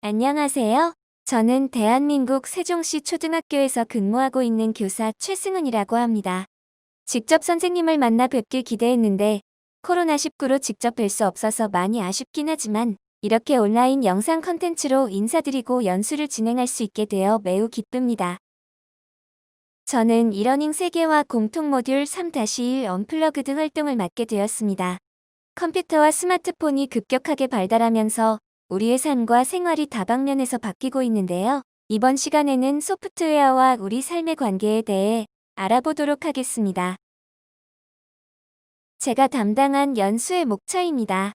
안녕하세요. 저는 대한민국 세종시 초등학교에서 근무하고 있는 교사 최승은이라고 합니다. 직접 선생님을 만나 뵙길 기대했는데 코로나19로 직접 뵐 수 없어서 많이 아쉽긴 하지만 이렇게 온라인 영상 컨텐츠로 인사드리고 연수를 진행할 수 있게 되어 매우 기쁩니다. 저는 이러닝 세계화 공통 모듈 3-1 언플러그드 활동을 맡게 되었습니다. 컴퓨터와 스마트폰이 급격하게 발달하면서 우리의 삶과 생활이 다방면에서 바뀌고 있는데요. 이번 시간에는 소프트웨어와 우리 삶의 관계에 대해 알아보도록 하겠습니다. 제가 담당한 연수의 목차입니다.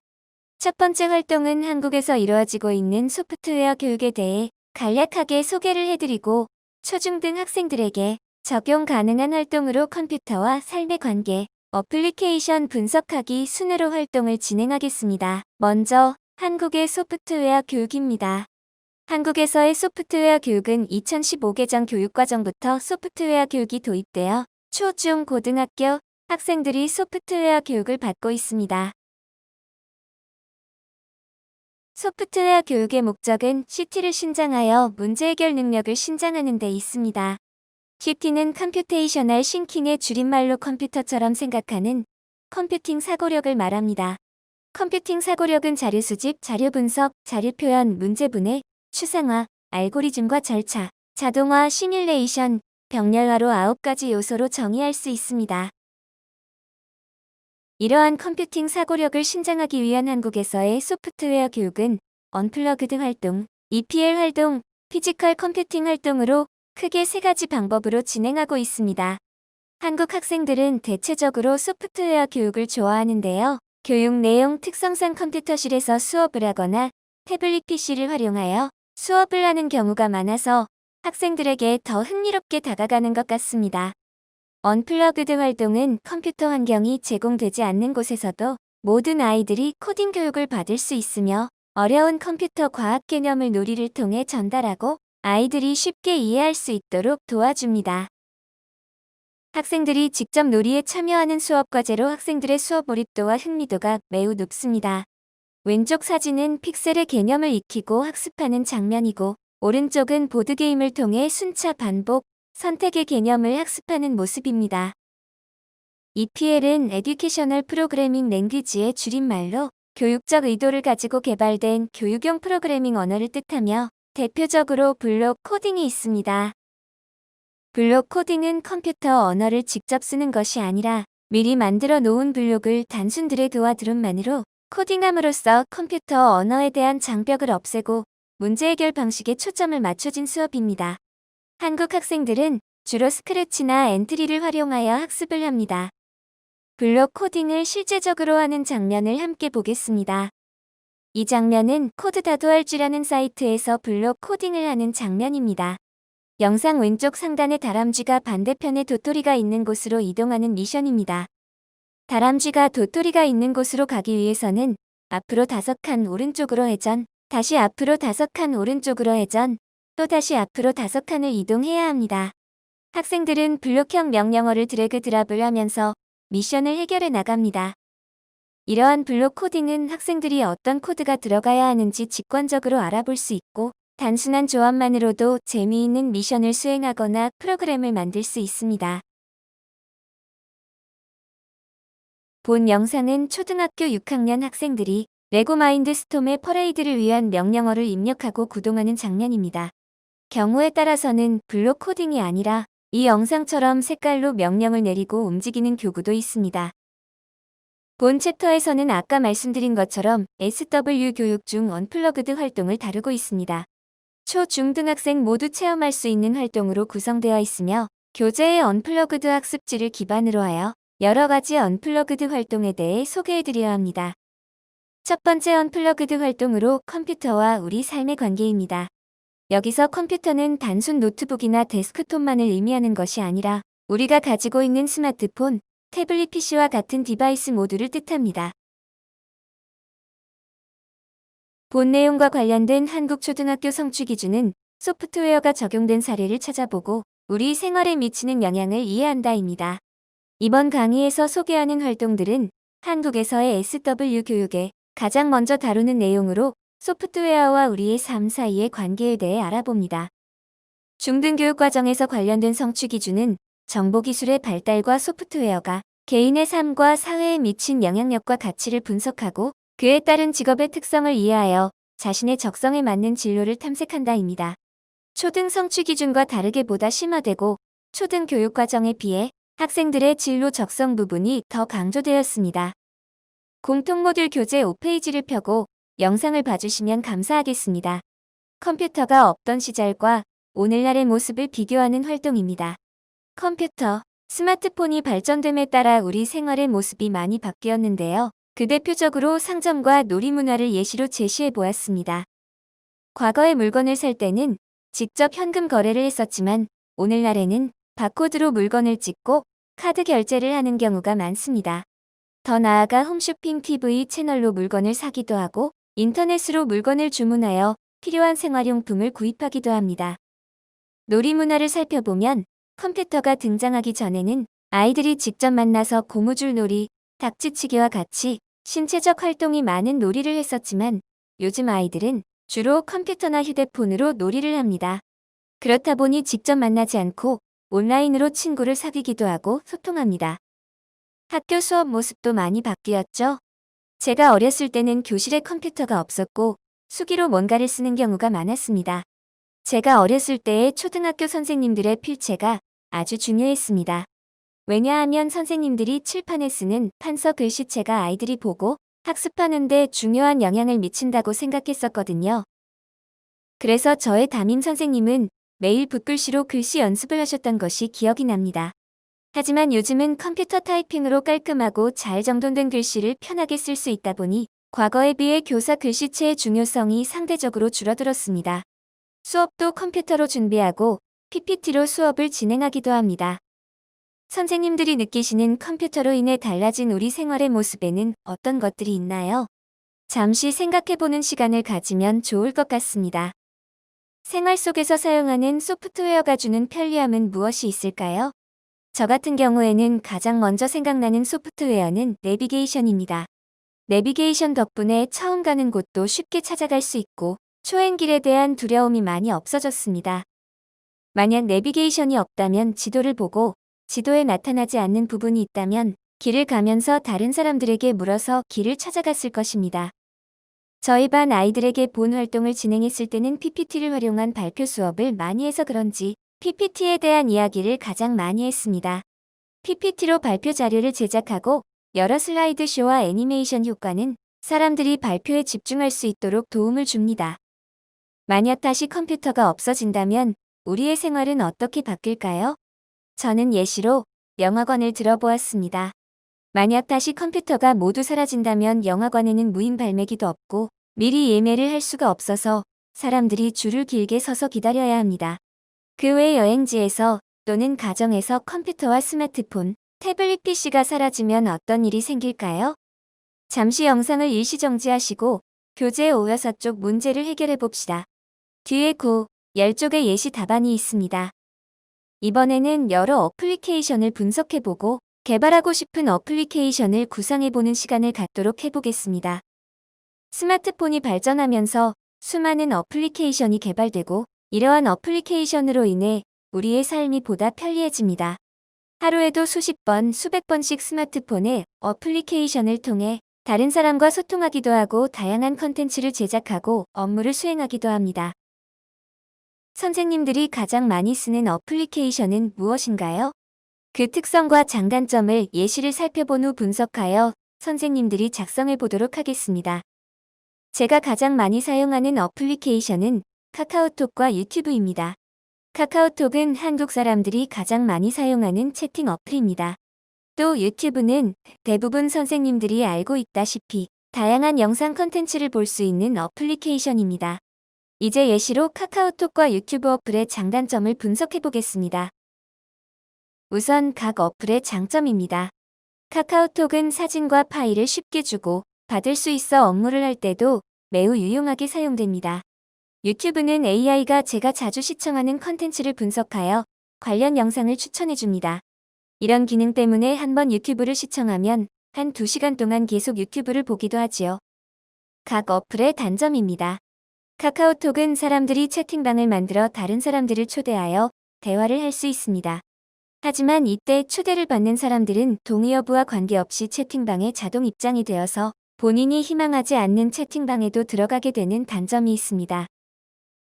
첫 번째 활동은 한국에서 이루어지고 있는 소프트웨어 교육에 대해 간략하게 소개를 해드리고 초중등 학생들에게 적용 가능한 활동으로 컴퓨터와 삶의 관계, 어플리케이션 분석하기 순으로 활동을 진행하겠습니다. 먼저 한국의 소프트웨어 교육입니다. 한국에서의 소프트웨어 교육은 2015 개정 교육과정부터 소프트웨어 교육이 도입되어 초, 중, 고등학교 학생들이 소프트웨어 교육을 받고 있습니다. 소프트웨어 교육의 목적은 CT를 신장하여 문제 해결 능력을 신장하는 데 있습니다. CT는 컴퓨테이셔널 싱킹의 줄임말로 컴퓨터처럼 생각하는 컴퓨팅 사고력을 말합니다. 컴퓨팅 사고력은 자료 수집, 자료 분석, 자료 표현, 문제 분해, 추상화, 알고리즘과 절차, 자동화, 시뮬레이션, 병렬화로 9가지 요소로 정의할 수 있습니다. 이러한 컴퓨팅 사고력을 신장하기 위한 한국에서의 소프트웨어 교육은 언플러그드 활동, EPL 활동, 피지컬 컴퓨팅 활동으로 크게 3가지 방법으로 진행하고 있습니다. 한국 학생들은 대체적으로 소프트웨어 교육을 좋아하는데요. 교육 내용 특성상 컴퓨터실에서 수업을 하거나 태블릿 PC를 활용하여 수업을 하는 경우가 많아서 학생들에게 더 흥미롭게 다가가는 것 같습니다. 언플러그드 활동은 컴퓨터 환경이 제공되지 않는 곳에서도 모든 아이들이 코딩 교육을 받을 수 있으며 어려운 컴퓨터 과학 개념을 놀이를 통해 전달하고 아이들이 쉽게 이해할 수 있도록 도와줍니다. 학생들이 직접 놀이에 참여하는 수업 과제로 학생들의 수업 몰입도와 흥미도가 매우 높습니다. 왼쪽 사진은 픽셀의 개념을 익히고 학습하는 장면이고 오른쪽은 보드게임을 통해 순차 반복, 선택의 개념을 학습하는 모습입니다. EPL은 에듀케셔널 프로그래밍 랭귀지의 줄임말로 교육적 의도를 가지고 개발된 교육용 프로그래밍 언어를 뜻하며 대표적으로 블록 코딩이 있습니다. 블록 코딩은 컴퓨터 언어를 직접 쓰는 것이 아니라 미리 만들어 놓은 블록을 단순 드래그와 드롭만으로 코딩함으로써 컴퓨터 언어에 대한 장벽을 없애고 문제 해결 방식에 초점을 맞춰진 수업입니다. 한국 학생들은 주로 스크래치나 엔트리를 활용하여 학습을 합니다. 블록 코딩을 실제적으로 하는 장면을 함께 보겠습니다. 이 장면은 코드다도알지라는 사이트에서 블록 코딩을 하는 장면입니다. 영상 왼쪽 상단에 다람쥐가 반대편에 도토리가 있는 곳으로 이동하는 미션입니다. 다람쥐가 도토리가 있는 곳으로 가기 위해서는 앞으로 5칸 오른쪽으로 회전, 다시 앞으로 5칸 오른쪽으로 회전, 또 다시 앞으로 5칸을 이동해야 합니다. 학생들은 블록형 명령어를 드래그 드랍을 하면서 미션을 해결해 나갑니다. 이러한 블록 코딩은 학생들이 어떤 코드가 들어가야 하는지 직관적으로 알아볼 수 있고 단순한 조합만으로도 재미있는 미션을 수행하거나 프로그램을 만들 수 있습니다. 본 영상은 초등학교 6학년 학생들이 레고 마인드스톰의 퍼레이드를 위한 명령어를 입력하고 구동하는 장면입니다. 경우에 따라서는 블록 코딩이 아니라 이 영상처럼 색깔로 명령을 내리고 움직이는 교구도 있습니다. 본 챕터에서는 아까 말씀드린 것처럼 SW 교육 중 언플러그드 활동을 다루고 있습니다. 초, 중등학생 모두 체험할 수 있는 활동으로 구성되어 있으며 교재의 언플러그드 학습지를 기반으로 하여 여러 가지 언플러그드 활동에 대해 소개해드려야 합니다. 첫 번째 언플러그드 활동으로 컴퓨터와 우리 삶의 관계입니다. 여기서 컴퓨터는 단순 노트북이나 데스크톱만을 의미하는 것이 아니라 우리가 가지고 있는 스마트폰, 태블릿 PC와 같은 디바이스 모두를 뜻합니다. 본 내용과 관련된 한국 초등학교 성취 기준은 소프트웨어가 적용된 사례를 찾아보고 우리 생활에 미치는 영향을 이해한다입니다. 이번 강의에서 소개하는 활동들은 한국에서의 SW 교육에 가장 먼저 다루는 내용으로 소프트웨어와 우리의 삶 사이의 관계에 대해 알아봅니다. 중등교육 과정에서 관련된 성취 기준은 정보기술의 발달과 소프트웨어가 개인의 삶과 사회에 미친 영향력과 가치를 분석하고 그에 따른 직업의 특성을 이해하여 자신의 적성에 맞는 진로를 탐색한다입니다. 초등 성취 기준과 다르게 보다 심화되고 초등 교육 과정에 비해 학생들의 진로 적성 부분이 더 강조되었습니다. 공통 모듈 교재 5페이지를 펴고 영상을 봐주시면 감사하겠습니다. 컴퓨터가 없던 시절과 오늘날의 모습을 비교하는 활동입니다. 컴퓨터, 스마트폰이 발전됨에 따라 우리 생활의 모습이 많이 바뀌었는데요. 그 대표적으로 상점과 놀이문화를 예시로 제시해 보았습니다. 과거에 물건을 살 때는 직접 현금 거래를 했었지만 오늘날에는 바코드로 물건을 찍고 카드 결제를 하는 경우가 많습니다. 더 나아가 홈쇼핑 TV 채널로 물건을 사기도 하고 인터넷으로 물건을 주문하여 필요한 생활용품을 구입하기도 합니다. 놀이문화를 살펴보면 컴퓨터가 등장하기 전에는 아이들이 직접 만나서 고무줄 놀이, 닥치치기와 같이 신체적 활동이 많은 놀이를 했었지만 요즘 아이들은 주로 컴퓨터나 휴대폰으로 놀이를 합니다. 그렇다 보니 직접 만나지 않고 온라인으로 친구를 사귀기도 하고 소통합니다. 학교 수업 모습도 많이 바뀌었죠? 제가 어렸을 때는 교실에 컴퓨터가 없었고 수기로 뭔가를 쓰는 경우가 많았습니다. 제가 어렸을 때의 초등학교 선생님들의 필체가 아주 중요했습니다. 왜냐하면 선생님들이 칠판에 쓰는 판서 글씨체가 아이들이 보고 학습하는 데 중요한 영향을 미친다고 생각했었거든요. 그래서 저의 담임 선생님은 매일 붓글씨로 글씨 연습을 하셨던 것이 기억이 납니다. 하지만 요즘은 컴퓨터 타이핑으로 깔끔하고 잘 정돈된 글씨를 편하게 쓸 수 있다 보니 과거에 비해 교사 글씨체의 중요성이 상대적으로 줄어들었습니다. 수업도 컴퓨터로 준비하고 PPT로 수업을 진행하기도 합니다. 선생님들이 느끼시는 컴퓨터로 인해 달라진 우리 생활의 모습에는 어떤 것들이 있나요? 잠시 생각해보는 시간을 가지면 좋을 것 같습니다. 생활 속에서 사용하는 소프트웨어가 주는 편리함은 무엇이 있을까요? 저 같은 경우에는 가장 먼저 생각나는 소프트웨어는 내비게이션입니다. 내비게이션 덕분에 처음 가는 곳도 쉽게 찾아갈 수 있고 초행길에 대한 두려움이 많이 없어졌습니다. 만약 내비게이션이 없다면 지도를 보고 지도에 나타나지 않는 부분이 있다면 길을 가면서 다른 사람들에게 물어서 길을 찾아갔을 것입니다. 저희 반 아이들에게 본 활동을 진행했을 때는 PPT를 활용한 발표 수업을 많이 해서 그런지 PPT에 대한 이야기를 가장 많이 했습니다. PPT로 발표 자료를 제작하고 여러 슬라이드 쇼와 애니메이션 효과는 사람들이 발표에 집중할 수 있도록 도움을 줍니다. 만약 다시 컴퓨터가 없어진다면 우리의 생활은 어떻게 바뀔까요? 저는 예시로 영화관을 들어보았습니다. 만약 다시 컴퓨터가 모두 사라진다면 영화관에는 무인 발매기도 없고 미리 예매를 할 수가 없어서 사람들이 줄을 길게 서서 기다려야 합니다. 그 외 여행지에서 또는 가정에서 컴퓨터와 스마트폰, 태블릿 PC가 사라지면 어떤 일이 생길까요? 잠시 영상을 일시 정지하시고 교재 5-6쪽 문제를 해결해 봅시다. 뒤에 10쪽의 예시 답안이 있습니다. 이번에는 여러 어플리케이션을 분석해보고 개발하고 싶은 어플리케이션을 구상해보는 시간을 갖도록 해보겠습니다. 스마트폰이 발전하면서 수많은 어플리케이션이 개발되고 이러한 어플리케이션으로 인해 우리의 삶이 보다 편리해집니다. 하루에도 수십 번, 수백 번씩 스마트폰에 어플리케이션을 통해 다른 사람과 소통하기도 하고 다양한 컨텐츠를 제작하고 업무를 수행하기도 합니다. 선생님들이 가장 많이 쓰는 어플리케이션은 무엇인가요? 그 특성과 장단점을 예시를 살펴본 후 분석하여 선생님들이 작성해 보도록 하겠습니다. 제가 가장 많이 사용하는 어플리케이션은 카카오톡과 유튜브입니다. 카카오톡은 한국 사람들이 가장 많이 사용하는 채팅 어플입니다. 또 유튜브는 대부분 선생님들이 알고 있다시피 다양한 영상 컨텐츠를 볼 수 있는 어플리케이션입니다. 이제 예시로 카카오톡과 유튜브 어플의 장단점을 분석해 보겠습니다. 우선 각 어플의 장점입니다. 카카오톡은 사진과 파일을 쉽게 주고 받을 수 있어 업무를 할 때도 매우 유용하게 사용됩니다. 유튜브는 AI가 제가 자주 시청하는 컨텐츠를 분석하여 관련 영상을 추천해 줍니다. 이런 기능 때문에 한번 유튜브를 시청하면 한 2시간 동안 계속 유튜브를 보기도 하지요. 각 어플의 단점입니다. 카카오톡은 사람들이 채팅방을 만들어 다른 사람들을 초대하여 대화를 할 수 있습니다. 하지만 이때 초대를 받는 사람들은 동의 여부와 관계없이 채팅방에 자동 입장이 되어서 본인이 희망하지 않는 채팅방에도 들어가게 되는 단점이 있습니다.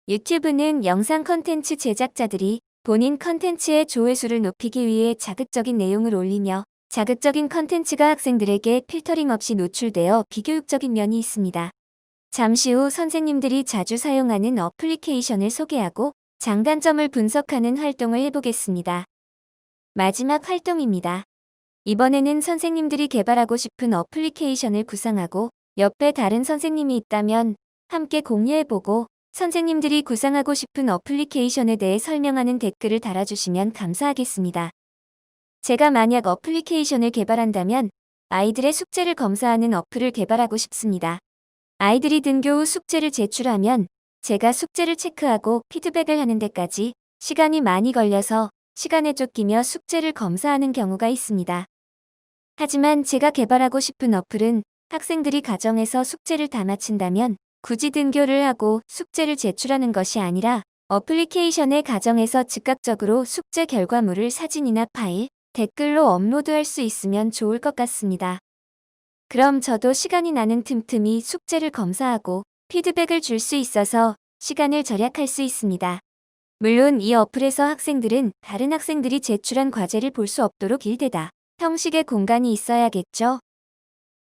유튜브는 영상 컨텐츠 제작자들이 본인 컨텐츠의 조회수를 높이기 위해 자극적인 내용을 올리며 자극적인 컨텐츠가 학생들에게 필터링 없이 노출되어 비교육적인 면이 있습니다. 잠시 후 선생님들이 자주 사용하는 어플리케이션을 소개하고 장단점을 분석하는 활동을 해보겠습니다. 마지막 활동입니다. 이번에는 선생님들이 개발하고 싶은 어플리케이션을 구상하고 옆에 다른 선생님이 있다면 함께 공유해보고 선생님들이 구상하고 싶은 어플리케이션에 대해 설명하는 댓글을 달아주시면 감사하겠습니다. 제가 만약 어플리케이션을 개발한다면 아이들의 숙제를 검사하는 어플을 개발하고 싶습니다. 아이들이 등교 후 숙제를 제출하면 제가 숙제를 체크하고 피드백을 하는 데까지 시간이 많이 걸려서 시간에 쫓기며 숙제를 검사하는 경우가 있습니다. 하지만 제가 개발하고 싶은 어플은 학생들이 가정에서 숙제를 다 마친다면 굳이 등교를 하고 숙제를 제출하는 것이 아니라 어플리케이션에 가정에서 즉각적으로 숙제 결과물을 사진이나 파일, 댓글로 업로드할 수 있으면 좋을 것 같습니다. 그럼 저도 시간이 나는 틈틈이 숙제를 검사하고 피드백을 줄 수 있어서 시간을 절약할 수 있습니다. 물론 이 어플에서 학생들은 다른 학생들이 제출한 과제를 볼 수 없도록 일대다 형식의 공간이 있어야겠죠.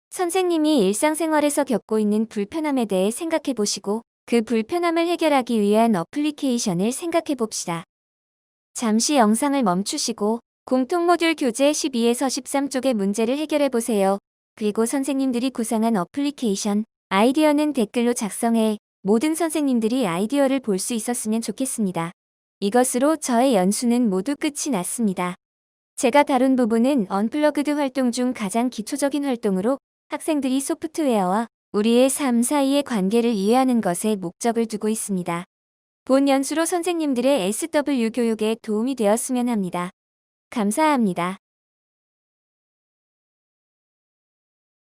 선생님이 일상생활에서 겪고 있는 불편함에 대해 생각해 보시고 그 불편함을 해결하기 위한 어플리케이션을 생각해 봅시다. 잠시 영상을 멈추시고 공통 모듈 교재 12에서 13쪽의 문제를 해결해 보세요. 그리고 선생님들이 구상한 어플리케이션, 아이디어는 댓글로 작성해 모든 선생님들이 아이디어를 볼 수 있었으면 좋겠습니다. 이것으로 저의 연수는 모두 끝이 났습니다. 제가 다룬 부분은 언플러그드 활동 중 가장 기초적인 활동으로 학생들이 소프트웨어와 우리의 삶 사이의 관계를 이해하는 것에 목적을 두고 있습니다. 본 연수로 선생님들의 SW 교육에 도움이 되었으면 합니다. 감사합니다.